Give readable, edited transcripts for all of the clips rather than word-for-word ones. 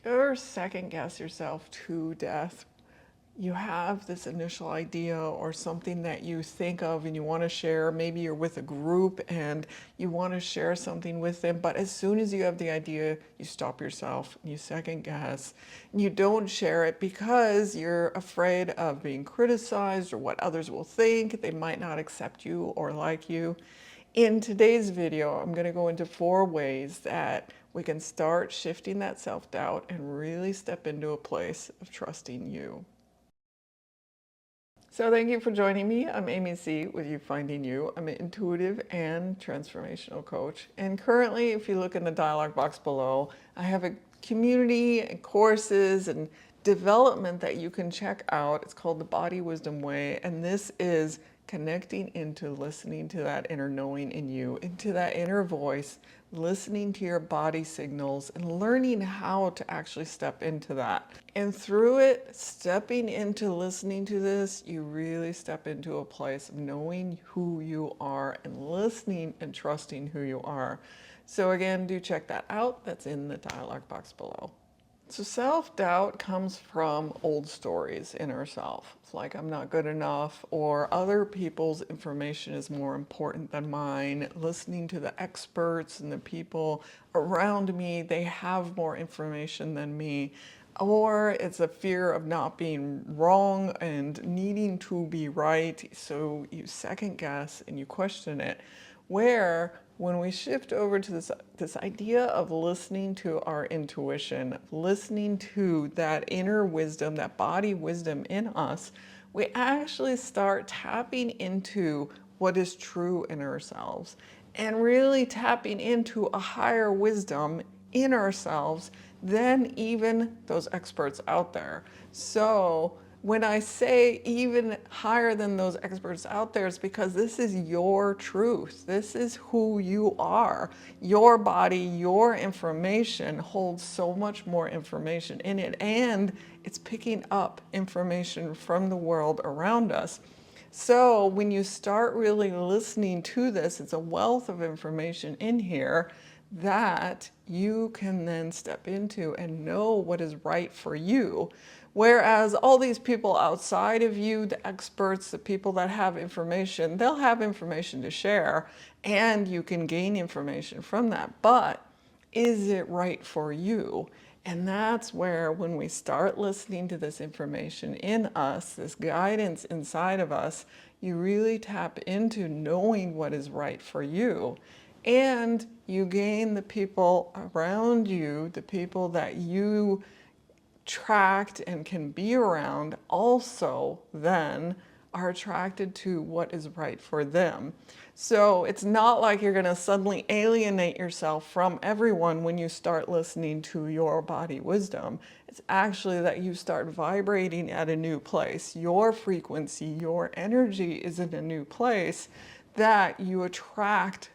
ever second guess yourself to death? You have this initial idea or something that you think of and you want to share. Maybe you're with a group and you want to share something with them, but as soon as you have the idea, you stop yourself and you second guess and you don't share it because you're afraid of being criticized or what others will think. They might not accept you or like you. In today's video, I'm going to go into 4 ways that we can start shifting that self-doubt and really step into a place of trusting you. So thank you for joining me. I'm AmyC with You Finding You. I'm an intuitive and transformational coach. And currently, if you look in the dialog box below, I have a community and courses and development that you can check out. It's called the Body Wisdom Way. And this is connecting into listening to that inner knowing in you, into that inner voice, listening to your body signals and learning how to actually step into that. And through it, stepping into listening to this, you really step into a place of knowing who you are and listening and trusting who you are. So again, do check that out. That's in the dialog box below. So self-doubt comes from old stories in ourselves. It's like I'm not good enough, or other people's information is more important than mine. Listening to the experts and the people around me, they have more information than me. Or it's a fear of not being wrong and needing to be right. So you second guess and you question it. Where when we shift over to this idea of listening to our intuition, listening to that inner wisdom, that body wisdom in us, we actually start tapping into what is true in ourselves and really tapping into a higher wisdom in ourselves than even those experts out there. So when I say even higher than those experts out there, it's because this is your truth. This is who you are. Your body, your information holds so much more information in it, and it's picking up information from the world around us. So when you start really listening to this, it's a wealth of information in here that you can then step into and know what is right for you. Whereas all these people outside of you, the experts, the people that have information, they'll have information to share and you can gain information from that. But is it right for you? And that's where when we start listening to this information in us, this guidance inside of us, you really tap into knowing what is right for you. And you gain the people around you, the people that you tracked and can be around also then are attracted to what is right for them. So it's not like you're going to suddenly alienate yourself from everyone when you start listening to your body wisdom. It's actually that you start vibrating at a new place. Your frequency, your energy is in a new place that you attract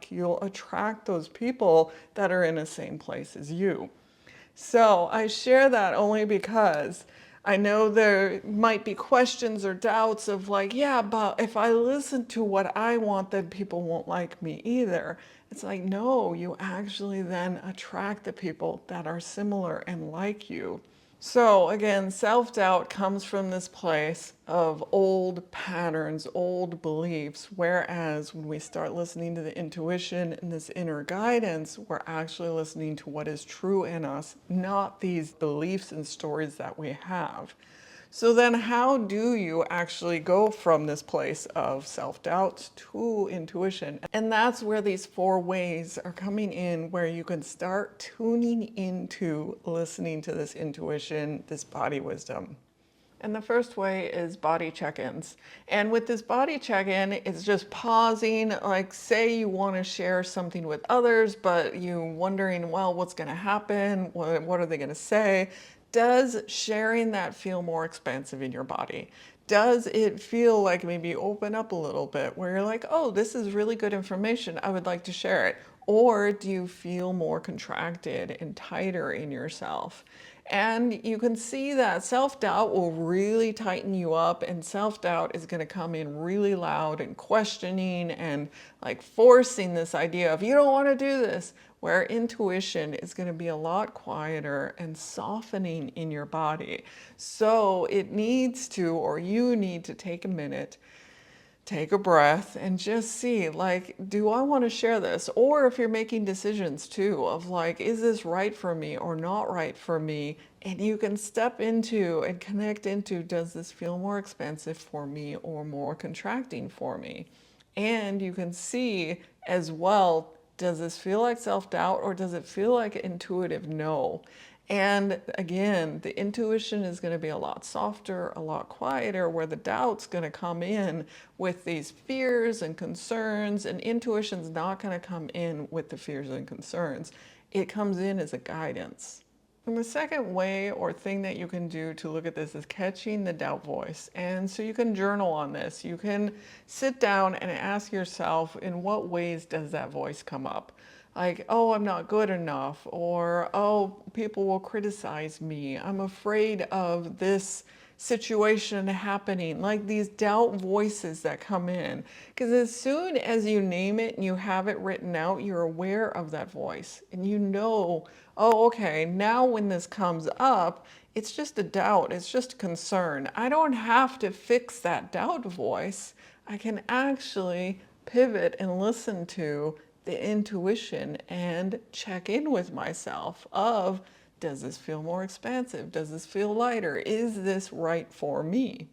you'll attract those people that are in the same place as you. So I share that only because I know there might be questions or doubts of like, yeah, but if I listen to what I want, then people won't like me either. It's like, no, you actually then attract the people that are similar and like you. So again, self-doubt comes from this place of old patterns, old beliefs, whereas when we start listening to the intuition and this inner guidance, we're actually listening to what is true in us, not these beliefs and stories that we have. So then how do you actually go from this place of self-doubt to intuition? And that's where these 4 ways are coming in, where you can start tuning into listening to this intuition, this body wisdom. And the first way is body check-ins. And with this body check-in, it's just pausing, like say you want to share something with others, but you're wondering, well, what's going to happen? What are they going to say? Does sharing that feel more expansive in your body? Does it feel like maybe open up a little bit where you're like, oh, this is really good information. I would like to share it. Or do you feel more contracted and tighter in yourself? And you can see that self-doubt will really tighten you up, and self-doubt is going to come in really loud and questioning and like forcing this idea of you don't want to do this, where intuition is going to be a lot quieter and softening in your body. So it needs to, or you need to take a minute, take a breath, and just see, like, do I want to share this? Or if you're making decisions too, of like, is this right for me or not right for me? And you can step into and connect into, does this feel more expansive for me or more contracting for me? And you can see as well, does this feel like self-doubt or does it feel like intuitive no? And again, the intuition is going to be a lot softer, a lot quieter, where the doubt's going to come in with these fears and concerns, and intuition's not going to come in with the fears and concerns. It comes in as a guidance. And the second way or thing that you can do to look at this is catching the doubt voice. And so you can journal on this. You can sit down and ask yourself, in what ways does that voice come up? Like, oh, I'm not good enough, or oh, people will criticize me. I'm afraid of this situation happening, like these doubt voices that come in. Because as soon as you name it and you have it written out, you're aware of that voice and you know, oh, okay, now when this comes up, it's just a doubt, it's just a concern. I don't have to fix that doubt voice. I can actually pivot and listen to the intuition and check in with myself of, does this feel more expansive? Does this feel lighter? Is this right for me?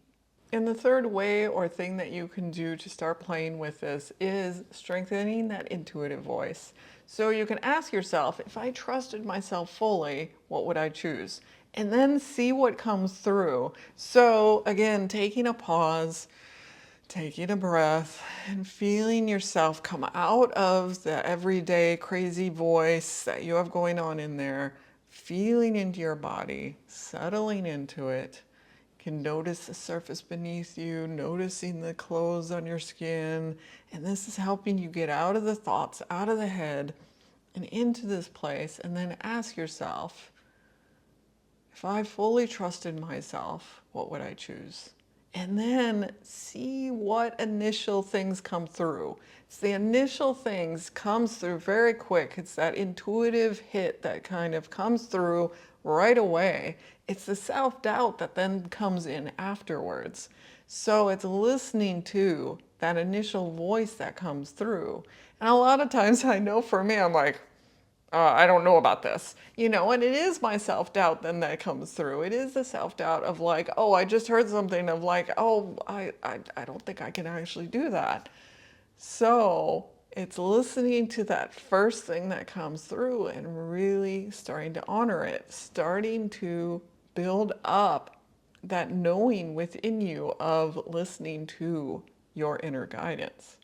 And the third way or thing that you can do to start playing with this is strengthening that intuitive voice. So you can ask yourself, if I trusted myself fully, what would I choose? And then see what comes through. So again, taking a pause, taking a breath, and feeling yourself come out of the everyday crazy voice that you have going on in there, feeling into your body, settling into it. You can notice the surface beneath you, noticing the clothes on your skin, and this is helping you get out of the thoughts, out of the head, and into this place, and then ask yourself, if I fully trusted myself, what would I choose? And then see what initial things come through. It's the initial things comes through very quick. It's that intuitive hit that kind of comes through right away. It's the self-doubt that then comes in afterwards. So it's listening to that initial voice that comes through. And a lot of times I know for me, I'm like, I don't know about this, and it is my self-doubt then that comes through. It is the self-doubt of like, oh, I just heard something of like, oh, I don't think I can actually do that. So it's listening to that first thing that comes through and really starting to honor it, starting to build up that knowing within you of listening to your inner guidance.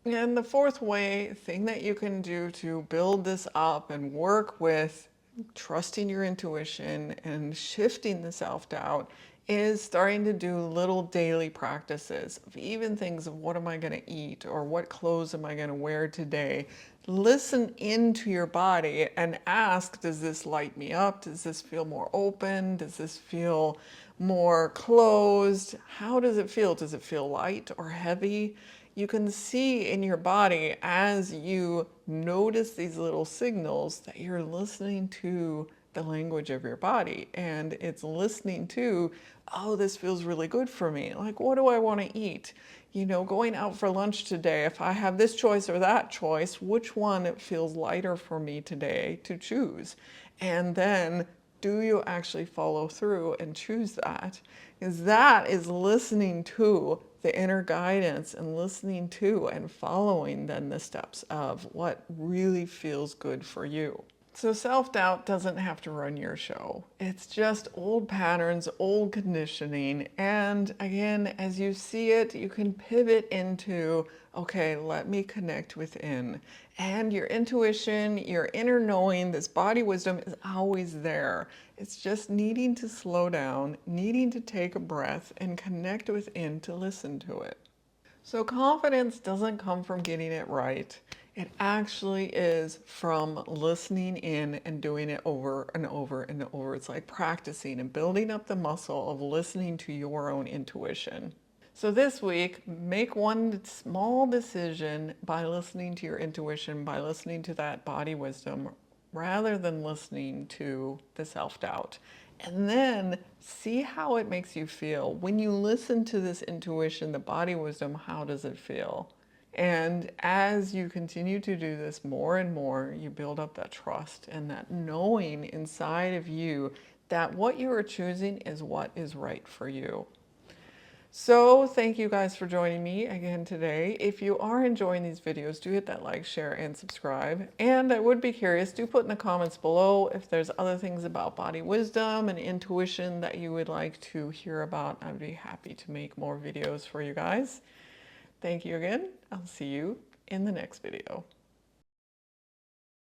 And the fourth thing that you can do to build this up and work with trusting your intuition and shifting the self-doubt is starting to do little daily practices of even things of, what am I going to eat, or what clothes am I going to wear today? Listen into your body and ask, does this light me up? Does this feel more open? Does this feel more closed? How does it feel? Does it feel light or heavy? You can see in your body as you notice these little signals that you're listening to the language of your body, and it's listening to, oh, this feels really good for me. Like, what do I want to eat? Going out for lunch today, if I have this choice or that choice, which one feels lighter for me today to choose? And then, do you actually follow through and choose that? Because that is listening to the inner guidance and listening to and following then the steps of what really feels good for you. So self-doubt doesn't have to run your show. It's just old patterns, old conditioning. And again, as you see it, you can pivot into, okay, let me connect within. And your intuition, your inner knowing, this body wisdom is always there. It's just needing to slow down, needing to take a breath and connect within to listen to it. So confidence doesn't come from getting it right. It actually is from listening in and doing it over and over and over. It's like practicing and building up the muscle of listening to your own intuition. So this week, make one small decision by listening to your intuition, by listening to that body wisdom, rather than listening to the self-doubt. And then see how it makes you feel. When you listen to this intuition, the body wisdom, how does it feel? And as you continue to do this more and more, you build up that trust and that knowing inside of you that what you are choosing is what is right for you. So thank you guys for joining me again today. If you are enjoying these videos, do hit that like, share, and subscribe. And I would be curious, do put in the comments below if there's other things about body wisdom and intuition that you would like to hear about. I'd be happy to make more videos for you guys. Thank you again. I'll see you in the next video.